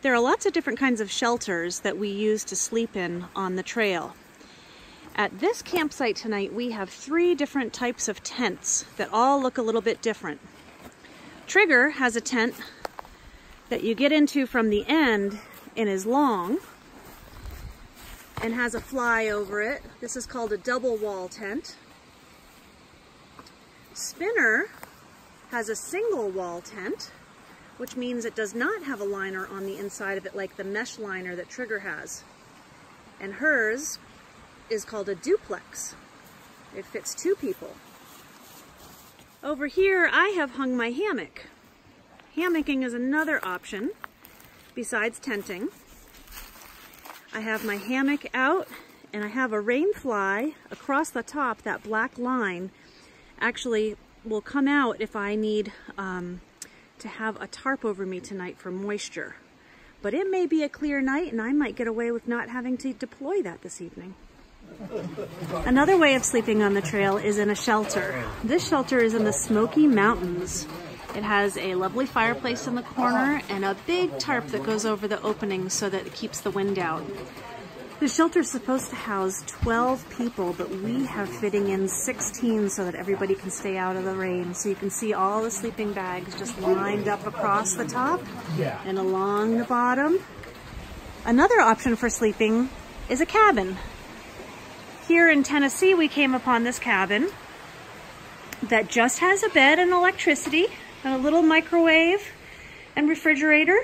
There are lots of different kinds of shelters that we use to sleep in on the trail. At this campsite tonight, we have 3 different types of tents that all look a little bit different. Trigger has a tent that you get into from the end and is long and has a fly over it. This is called a double wall tent. Spinner has a single wall tent, which means it does not have a liner on the inside of it like the mesh liner that Trigger has. And hers is called a duplex. It fits 2 people. Over here I have hung my hammock. Hammocking is another option besides tenting. I have my hammock out and I have a rain fly across the top. That black line actually will come out if I need to have a tarp over me tonight for moisture. But it may be a clear night and I might get away with not having to deploy that this evening. Another way of sleeping on the trail is in a shelter. This shelter is in the Smoky Mountains. It has a lovely fireplace in the corner and a big tarp that goes over the opening so that it keeps the wind out. The shelter is supposed to house 12 people, but we have fitting in 16 so that everybody can stay out of the rain. So you can see all the sleeping bags just lined up across the top and along the bottom. Another option for sleeping is a cabin. Here in Tennessee, we came upon this cabin that just has a bed and electricity and a little microwave and refrigerator.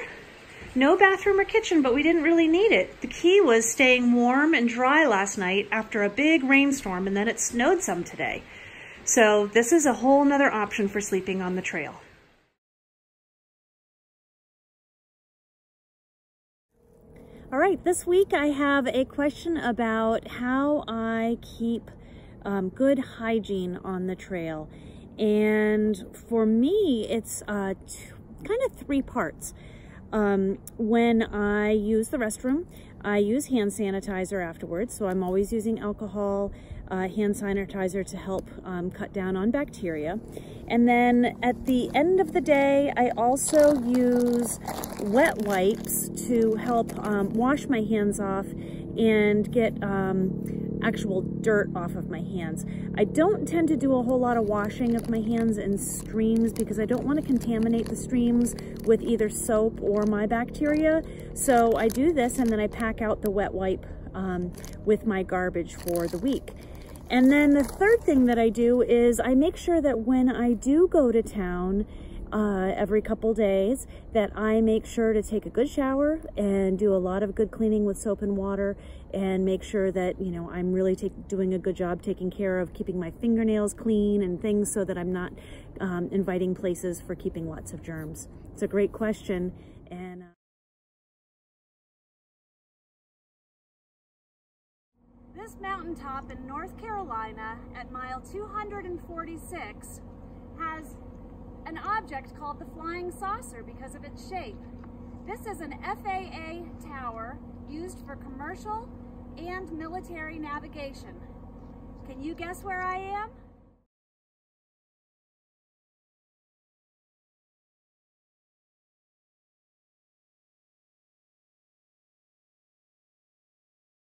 No bathroom or kitchen, but we didn't really need it. The key was staying warm and dry last night after a big rainstorm, and then it snowed some today. So this is a whole nother option for sleeping on the trail. All right, this week I have a question about how I keep good hygiene on the trail. And for me, it's kind of 3 parts. When I use the restroom, I use hand sanitizer afterwards. So I'm always using alcohol, hand sanitizer to help cut down on bacteria. And then at the end of the day, I also use wet wipes to help wash my hands off and get actual dirt off of my hands. I don't tend to do a whole lot of washing of my hands in streams because I don't want to contaminate the streams with either soap or my bacteria. So I do this and then I pack out the wet wipe with my garbage for the week. And then the third thing that I do is I make sure that when I do go to town every couple days, that I make sure to take a good shower and do a lot of good cleaning with soap and water and make sure that, you know, I'm really doing a good job taking care of keeping my fingernails clean and things so that I'm not inviting places for keeping lots of germs. It's a great question. And this mountaintop in North Carolina at mile 246 has an object called the flying saucer because of its shape. This is an FAA tower used for commercial and military navigation. Can you guess where I am?